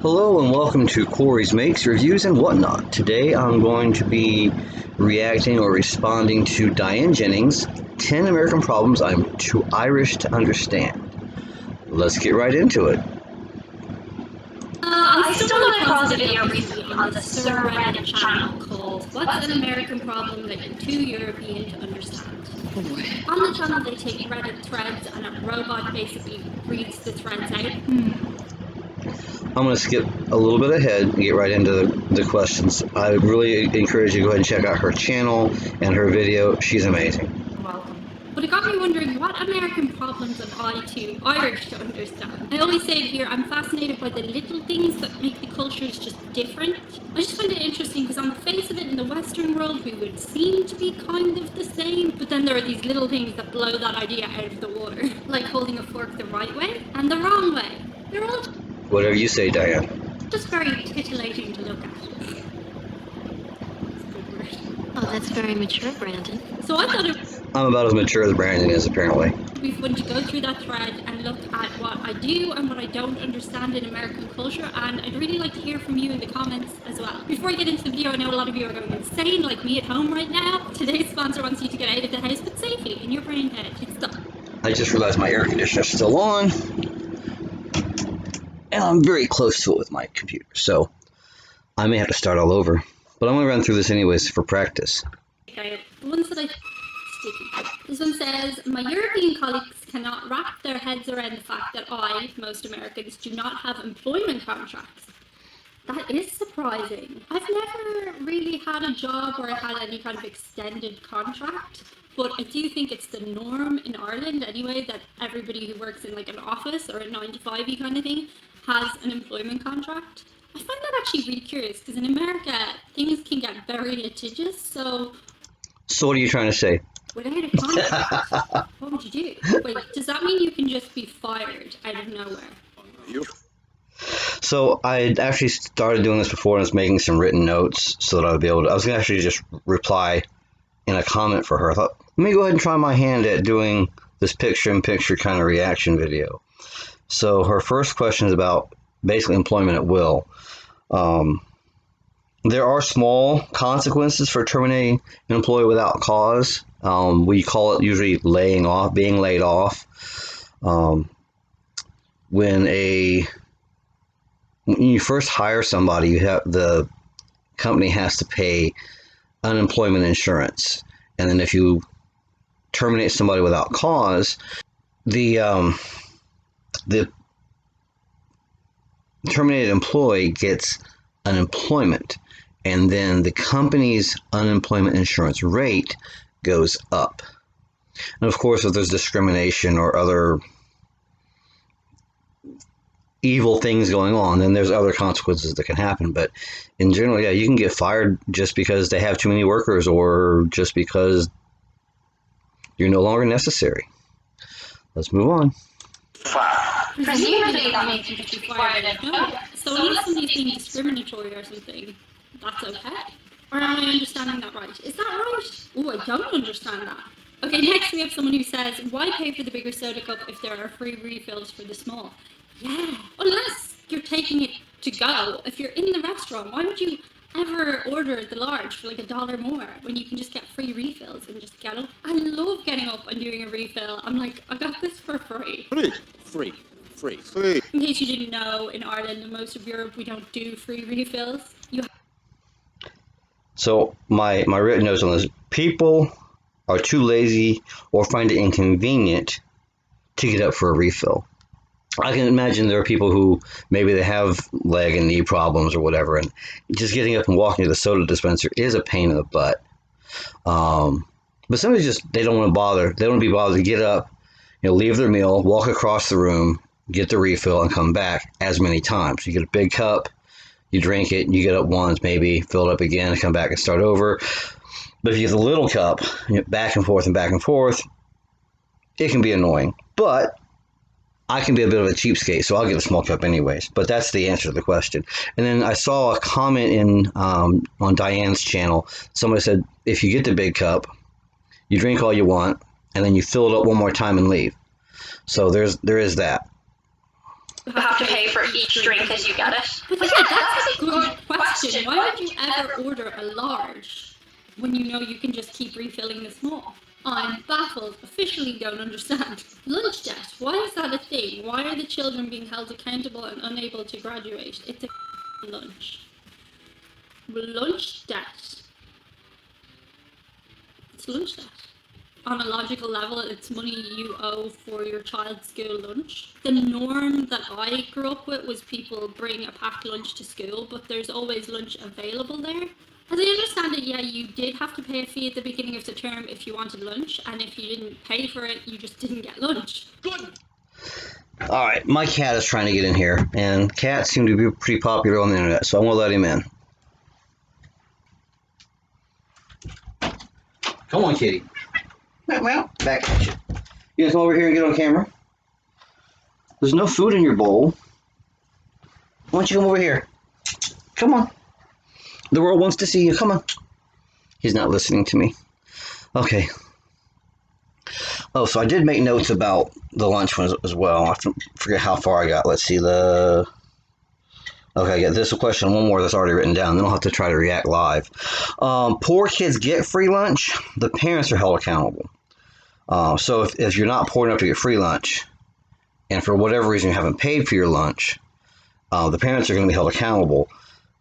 Hello and welcome to Corey's Makes, Reviews, and Whatnot. Today I'm going to be reacting or responding to Diane Jennings' 10 American Problems I'm Too Irish to Understand. Let's get right into it. I stumbled across a video recently on the Reddit channel called What's an American Problem That You're Too European to Understand? Oh boy. On the channel, they take Reddit threads and a robot basically reads the threads out. I'm going to skip a little bit ahead and get right into the questions. I really encourage you to go ahead and check out her channel and her video. She's amazing. Welcome. But it got me wondering, what American problems am I too Irish to understand? I always say it here, I'm fascinated by the little things that make the cultures just different. I just find it interesting because on the face of it, in the Western world, we would seem to be kind of the same, but then there are these little things that blow that idea out of the water, like holding a fork the right way and the wrong way. They're all Whatever you say, Diane. just very titillating to look at. Oh, that's very mature, Brandon. So I thought it I'm about as mature as Brandon is, apparently. would be fun to go through that thread and look at what I do and what I don't understand in American culture, and I'd really like to hear from you in the comments as well. Before I get into the video, I know a lot of you are going insane like me at home right now. Today's sponsor wants you to get out of the house, but safely in your brain head. It's done. I just realized my air conditioner's still on, and I'm very close to it with my computer, so I may have to start all over. But I'm going to run through this anyways for practice. Okay, the ones that I sticky. This one says, my European colleagues cannot wrap their heads around the fact that most Americans, do not have employment contracts. That is surprising. I've never really had a job where I had any kind of extended contract, but I do think it's the norm in Ireland anyway that everybody who works in like an office or a 9 to 5 kind of thing has an employment contract. I find that actually really curious because in America things can get very litigious, so So what are you trying to say? without a contract, what would you do? Wait, does that mean you can just be fired out of nowhere? So I actually started doing this before and was making some written notes so that I would be able to, I was going to actually just reply in a comment for her. I thought, let me go ahead and try my hand at doing this picture-in-picture kind of reaction video. So her first question is about basically employment at will. There are small consequences for terminating an employee without cause. We call it usually laying off, being laid off. When you first hire somebody, the company has to pay unemployment insurance, and then if you terminate somebody without cause, the terminated employee gets unemployment, and then the company's unemployment insurance rate goes up. And of course, if there's discrimination or other evil things going on, then there's other consequences that can happen. But in general, yeah, you can get fired just because they have too many workers or just because you're no longer necessary. Let's move on. Presumably that means you should be fired out of nowhere. So unless somebody's being discriminatory or something, that's okay? Or am I understanding that right? Is that right? Oh, I don't understand that. Okay, next we have someone who says, why pay for the bigger soda cup if there are free refills for the small? Yeah, unless you're taking it to go. If you're in the restaurant, why would you ever order the large for like $1 more when you can just get free refills and just get up? I love getting up and doing a refill. I'm like, I got this for free. Free. In case you didn't know, in Ireland and most of Europe, we don't do free refills. So my written notes on this: people are too lazy or find it inconvenient to get up for a refill. I can imagine there are people who maybe they have leg and knee problems or whatever, and just getting up and walking to the soda dispenser is a pain in the butt. But somebody they don't want to bother. They don't want to be bothered to get up, leave their meal, walk across the room, get the refill, and come back as many times. You get a big cup, you drink it, you get up once, maybe fill it up again, and come back and start over. But if you get the little cup, back and forth, it can be annoying. But I can be a bit of a cheapskate, so I'll get a small cup anyways. But that's the answer to the question. And then I saw a comment on Diane's channel. Somebody said, if you get the big cup, you drink all you want, and then you fill it up one more time and leave. So there is that. have to pay for each drink as you get it. But yeah, that's a good question. Why would you ever order a large when you know you can just keep refilling the small? I'm baffled, officially don't understand. Lunch debt, why is that a thing? Why are the children being held accountable and unable to graduate? It's a lunch. Lunch debt. It's lunch debt. On a logical level, it's money you owe for your child's school lunch. The norm that I grew up with was people bring a packed lunch to school, but there's always lunch available there. As I understand it, yeah, you did have to pay a fee at the beginning of the term if you wanted lunch, and if you didn't pay for it, you just didn't get lunch. Good. All right, my cat is trying to get in here, and cats seem to be pretty popular on the internet, so I'm going to let him in. Come on, kitty. Well, back at you. You guys come over here and get on camera. There's no food in your bowl. Why don't you come over here? Come on. The world wants to see you. Come on. He's not listening to me. Okay. Oh, so I did make notes about the lunch one as well. I forget how far I got. Let's see Okay, I got this question, one more that's already written down. Then I'll have to try to react live. Poor kids get free lunch. The parents are held accountable. So if you're not poor enough to get free lunch, and for whatever reason you haven't paid for your lunch, the parents are going to be held accountable.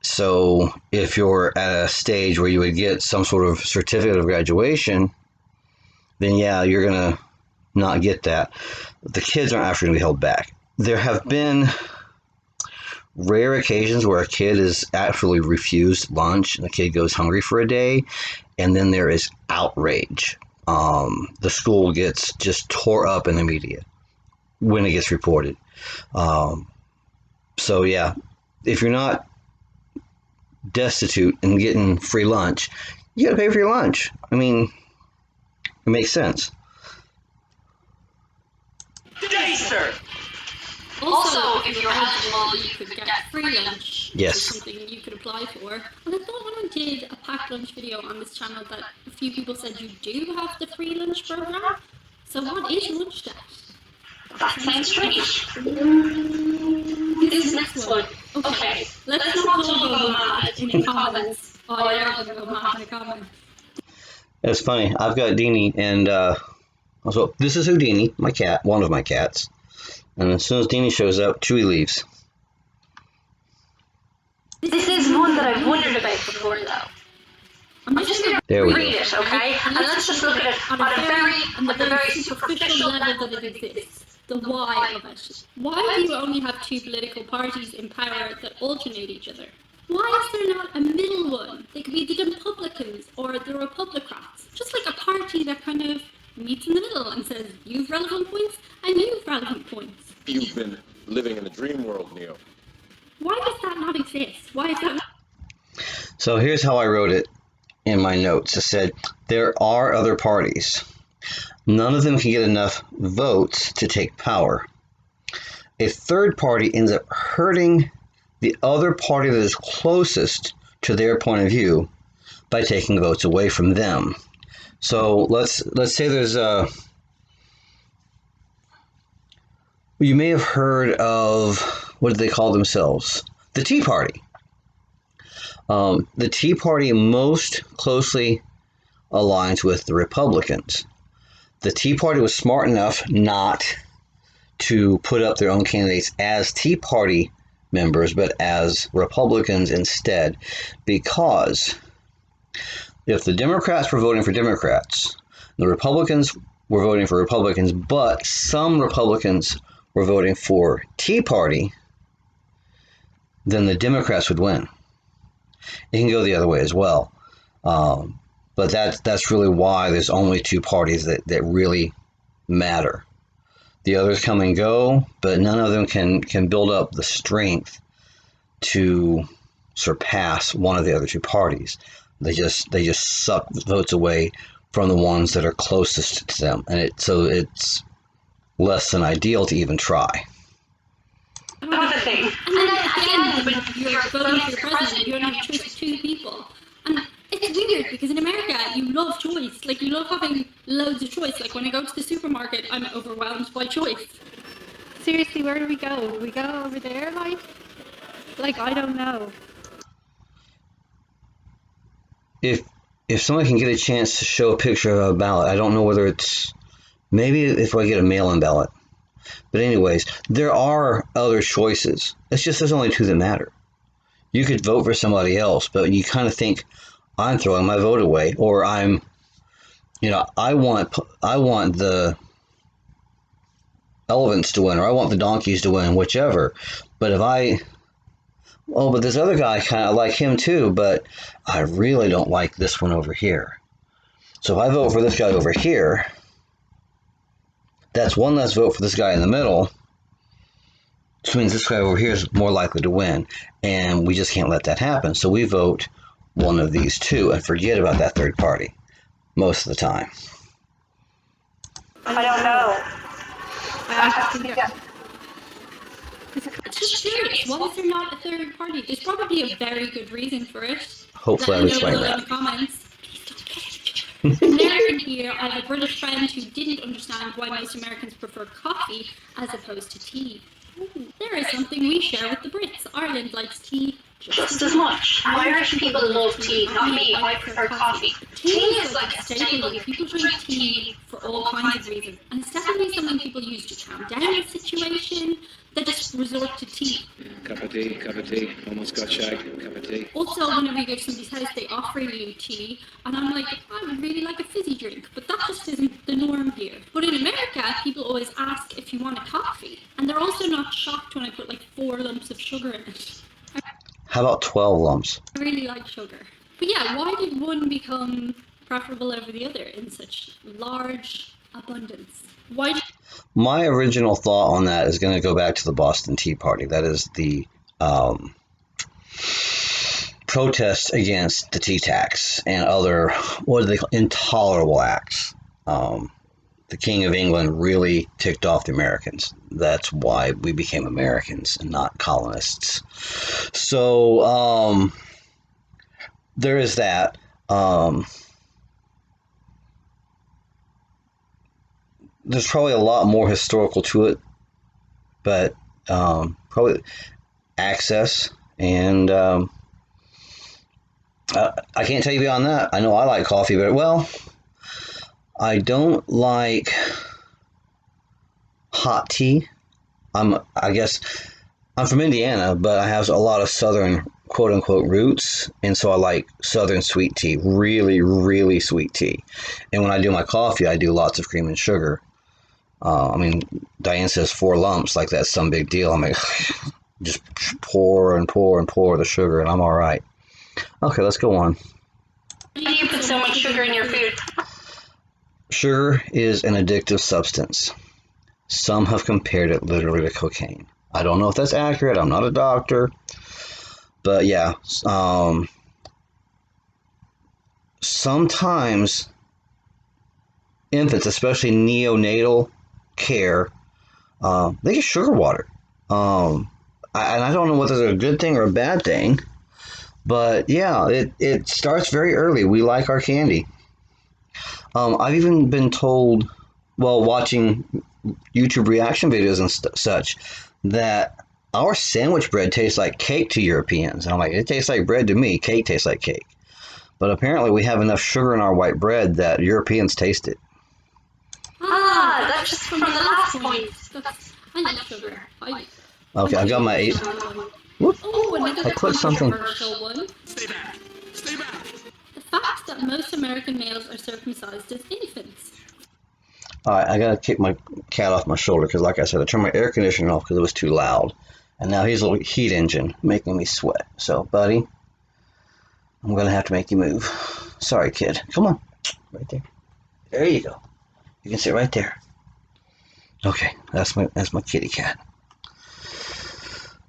So if you're at a stage where you would get some sort of certificate of graduation, then yeah, you're going to not get that. The kids aren't actually going to be held back. There have been rare occasions where a kid is actually refused lunch and the kid goes hungry for a day, and then there is outrage. The school gets just tore up in the media when it gets reported. So yeah, if you're not destitute and getting free lunch, you gotta pay for your lunch. I mean, it makes sense. Today, sir. Also, if you're eligible, you could get free lunch. Yes. Something you could apply for. And I thought when I did a packed lunch video on this channel that a few people said you do have the free lunch program. So what is lunch debt? That sounds strange. This next one. Okay. Let's not all go mad in the comments. Oh, yeah, I'm going to go mad in the comments. It's funny. I've got Deanie, and so this is Houdini, my cat, one of my cats. And as soon as Deanie shows up, Chewy leaves. This is one that I've wondered about before, though. I'm just going to read it, okay? And let's just look at it on the very superficial level that it exists. The why of it. Why do you only have two political parties in power that alternate each other? Why is there not a middle one? They could be the Republicans or the Republicrats. Just like a party that kind of meets in the middle and says, you've relevant points and you've relevant points. You've been living in a dream world, Neo. Why does that not exist? Why is that? So here's how I wrote it in my notes. It said, there are other parties. None of them can get enough votes to take power. A third party ends up hurting the other party that is closest to their point of view by taking votes away from them. So let's say there's you may have heard of, what did they call themselves? The Tea Party. The Tea Party most closely aligns with the Republicans. The Tea Party was smart enough not to put up their own candidates as Tea Party members, but as Republicans instead, because if the Democrats were voting for Democrats, the Republicans were voting for Republicans, but some Republicans were voting for Tea Party, then the Democrats would win. It can go the other way as well. But that's really why there's only two parties that really matter. The others come and go, but none of them can build up the strength to surpass one of the other two parties. They just suck votes away from the ones that are closest to them, and it's less than ideal to even try. Another thing. And then again, when you're voting for your president, you don't have choice of two people. And it's weird because in America, you love choice. Like, you love having loads of choice. Like, when I go to the supermarket, I'm overwhelmed by choice. seriously, where do we go? Do we go over there, like I don't know. If someone can get a chance to show a picture of a ballot, I don't know whether it's maybe if I get a mail-in ballot. But anyways, there are other choices. It's just there's only two that matter. You could vote for somebody else, but you kind of think I'm throwing my vote away, or I want the elephants to win, or I want the donkeys to win, whichever. But but this other guy kind of like him too, but I really don't like this one over here. So if I vote for this guy over here, that's one less vote for this guy in the middle, which means this guy over here is more likely to win, and we just can't let that happen. So we vote one of these two and forget about that third party most of the time. I don't know. It's just curious. Why is there not a third party? There's probably a very good reason for it. Hopefully I've explained that. In the comments. American here, I have a British friend who didn't understand why most Americans prefer coffee as opposed to tea. There is something we share with the Brits. Ireland likes tea Just as much. Irish people love tea, not me. I prefer coffee. Tea is like a staple. People drink tea for all kinds of reasons, and it's definitely something people use to calm down a situation. They just resort to tea. Cup of tea, almost got shagged, cup of tea. Also, whenever you go to somebody's house, they offer you tea, and I'm like, I would really like a fizzy drink, but that just isn't the norm here. But in America, people always ask if you want a coffee, and they're also not shocked when I put like 4 lumps of sugar in it. How about 12 lumps? I really like sugar. But yeah, why did one become preferable over the other in such large abundance? My original thought on that is going to go back to the Boston Tea Party. That is the protest against the tea tax and other, what do they call, intolerable acts. The King of England really ticked off the Americans. That's why we became Americans and not colonists. So there is that. There's probably a lot more historical to it, but probably access and I can't tell you beyond that. I know I like coffee, but I don't like hot tea. I guess I'm from Indiana, but I have a lot of southern quote unquote roots, and so I like southern sweet tea, really, really sweet tea. And when I do my coffee, I do lots of cream and sugar. Diane says 4 lumps, like that's some big deal. I'm like, just pour and pour and pour the sugar, and I'm all right. Okay, let's go on. Why do you put so much sugar in your food? Sugar is an addictive substance. Some have compared it literally to cocaine. I don't know if that's accurate. I'm not a doctor. But yeah, sometimes infants, especially neonatal care, they get sugar water. And I don't know whether it's a good thing or a bad thing. But yeah, it starts very early. We like our candy. I've even been told, while watching YouTube reaction videos and such, that our sandwich bread tastes like cake to Europeans. And I'm like, it tastes like bread to me. Cake tastes like cake. But apparently we have enough sugar in our white bread that Europeans taste it. That's just from the last point. I like sugar. Okay, I got my 8. Whoop. I clicked something. One. Stay back! Stay back! The fact that most American males are circumcised as infants. Alright, I gotta kick my cat off my shoulder because, like I said, I turned my air conditioner off because it was too loud. And now he's a little heat engine making me sweat. So, buddy, I'm gonna have to make you move. Sorry, kid. Come on. Right there. There you go. You can sit right there. Okay, that's my kitty cat.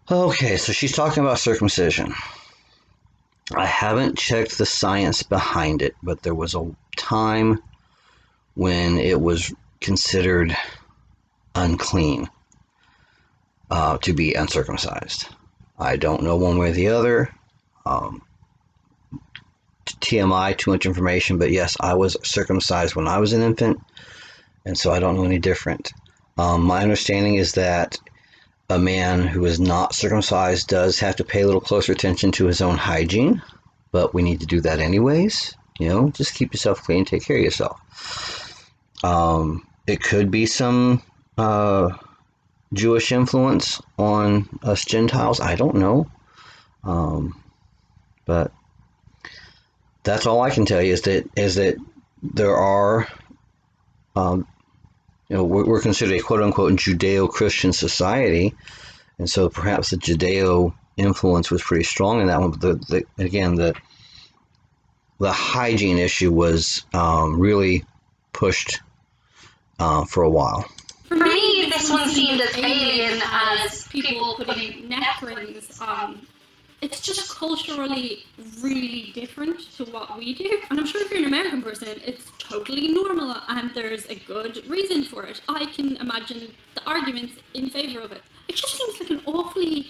Okay, so she's talking about circumcision. I haven't checked the science behind it, but there was a time when it was considered unclean to be uncircumcised. I don't know one way or the other. TMI, too much information, but yes, I was circumcised when I was an infant, and so I don't know any different. My understanding is that a man who is not circumcised does have to pay a little closer attention to his own hygiene, but we need to do that anyways. Just keep yourself clean, take care of yourself. It could be some Jewish influence on us Gentiles. I don't know. But that's all I can tell you is that there are, we're considered a quote unquote Judeo-Christian society, and so perhaps the Judeo influence was pretty strong in that one. But the hygiene issue was really pushed for a while. For me, this one seemed as alien as people putting neck rings on. It's just culturally really different to what we do. And I'm sure if you're an American person, it's totally normal and there's a good reason for it. I can imagine the arguments in favour of it. It just seems like an awfully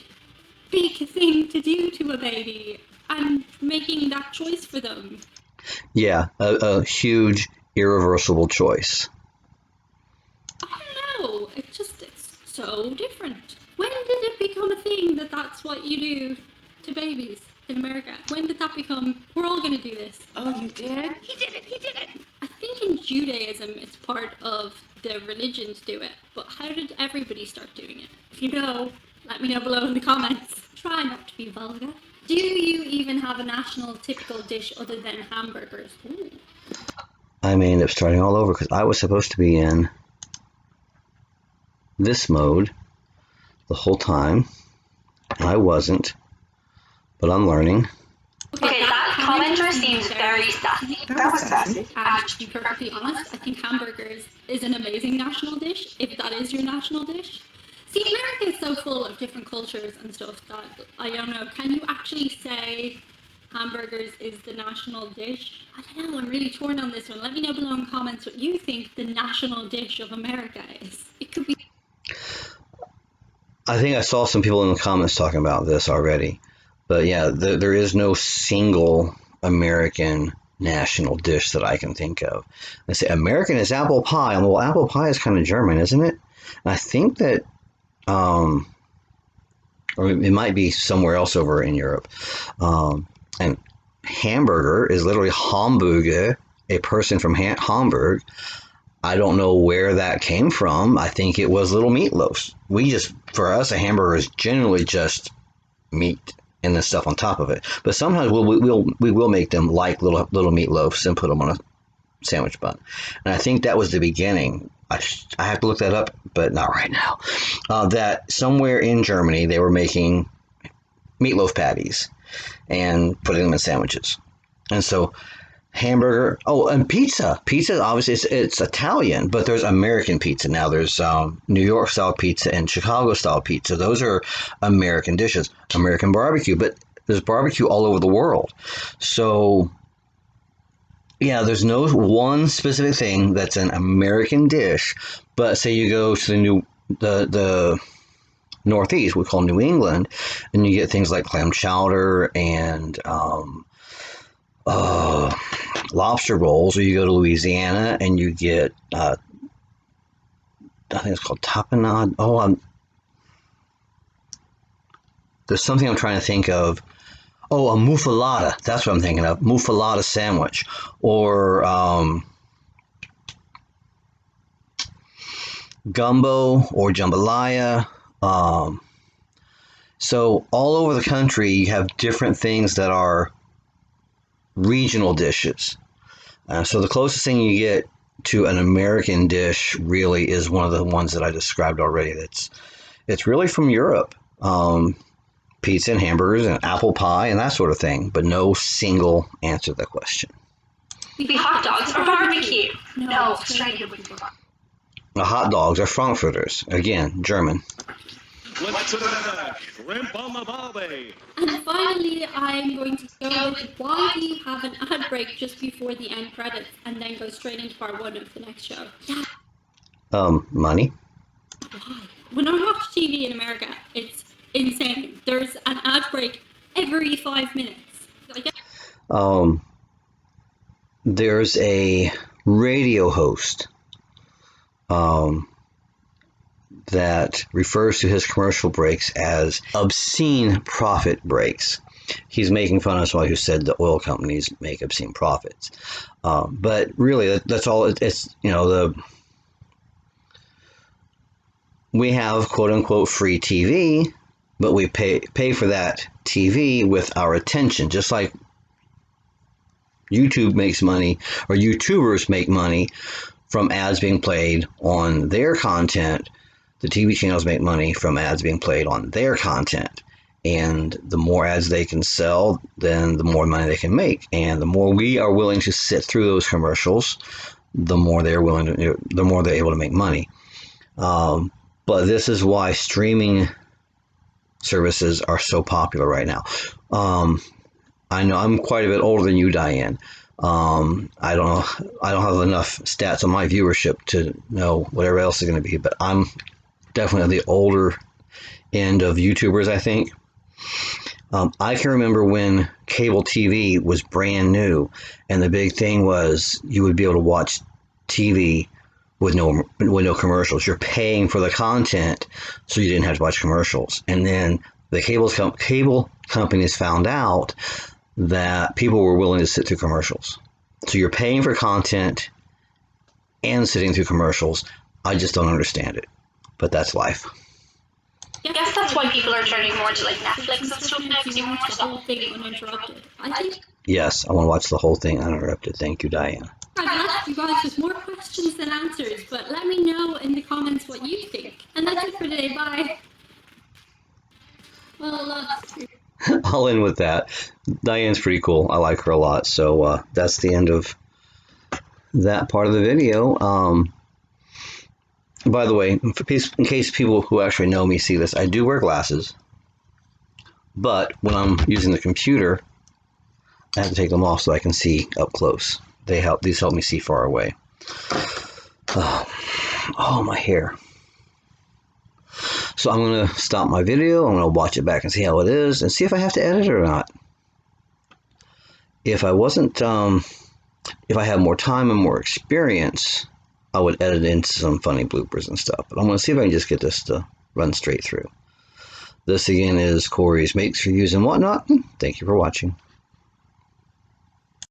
big thing to do to a baby and making that choice for them. Yeah, a huge, irreversible choice. I don't know. It's so different. When did it become a thing that that's what you do to babies in America? When did that become, we're all going to do this? Oh, you did? He did it! I think in Judaism it's part of the religion to do it, but how did everybody start doing it? If you know, let me know below in the comments. Try not to be vulgar. Do you even have a national typical dish other than hamburgers? Ooh. I may end up starting all over because I was supposed to be in this mode the whole time. I wasn't, but I'm learning. Okay, that commenter seems very sassy. That was sassy. And to be perfectly honest, I think hamburgers is an amazing national dish, if that is your national dish. See, America is so full of different cultures and stuff that, I don't know, can you actually say hamburgers is the national dish? I don't know, I'm really torn on this one. Let me know below in the comments what you think the national dish of America is. It could be... I think I saw some people in the comments talking about this already. But yeah, there is no single American national dish that I can think of. They say American is apple pie. Well, apple pie is kind of German, isn't it? And I think that, or it might be somewhere else over in Europe. And hamburger is literally Hamburger, a person from Hamburg. I don't know where that came from. I think it was little meatloaves. For us, a hamburger is generally just meat and the stuff on top of it. But sometimes we will make them like little meatloaves and put them on a sandwich bun. And I think that was the beginning. I have to look that up, but not right now. That somewhere in Germany they were making meatloaf patties and putting them in sandwiches. And so hamburger, and pizza. Pizza, obviously, it's Italian, but there's American pizza now. There's New York style pizza and Chicago style pizza. Those are American dishes. American barbecue, but there's barbecue all over the world. So, yeah, there's no one specific thing that's an American dish. But say you go to the Northeast, we call New England, and you get things like clam chowder and lobster rolls, or you go to Louisiana and you get I think it's called tapenade. There's something I'm trying to think of. A muffaletta. That's what I'm thinking of. Muffaletta sandwich, or gumbo or jambalaya. So all over the country, you have different things that are regional dishes. So the closest thing you get to an American dish really is one of the ones that I described already. It's really from Europe. Pizza and hamburgers and apple pie and that sort of thing, but no single answer to that question. Maybe hot dogs or barbecue? No, straight up. The hot dogs are Frankfurters, again, German. What's another shrimp on the barbie? And finally, I'm going to go with why do you have an ad break just before the end credits and then go straight into part 1 of the next show? Money. Why? When I watch TV in America, it's insane. There's an ad break every 5 minutes. There's a radio host that refers to his commercial breaks as obscene profit breaks. He's making fun of somebody who said the oil companies make obscene profits. But really, that's all. It's, you know, we have quote unquote free TV, but we pay for that TV with our attention, just like YouTube makes money, or YouTubers make money from ads being played on their content. The TV channels make money from ads being played on their content. And the more ads they can sell, then the more money they can make. And the more we are willing to sit through those commercials, the more they're able to make money. But this is why streaming services are so popular right now. I know I'm quite a bit older than you, Diane. I don't have enough stats on my viewership to know whatever else is going to be, but I'm definitely the older end of YouTubers, I think. I can remember when cable TV was brand new, and the big thing was you would be able to watch TV with no commercials. You're paying for the content, so you didn't have to watch commercials. And then the cable companies found out that people were willing to sit through commercials. So you're paying for content and sitting through commercials. I just don't understand it, but that's life. I guess that's why people are turning more to like Netflix and stuff now, because you can watch the whole thing uninterrupted. I think. Yes, I want to watch the whole thing uninterrupted. Thank you, Diane. I've asked you guys with more questions than answers, but let me know in the comments what you think. And that's it for today. Bye. Well, I'll end with that. Diane's pretty cool. I like her a lot. So that's the end of that part of the video. By the way, in case people who actually know me see this, I do wear glasses. But when I'm using the computer, I have to take them off so I can see up close. These help me see far away. Oh, my hair. So I'm going to stop my video. I'm going to watch it back and see how it is and see if I have to edit it or not. If I had more time and more experience, I would edit into some funny bloopers and stuff. But I'm going to see if I can just get this to run straight through. This again is Corey's Makes, Reviews, and Whatnot. Thank you for watching.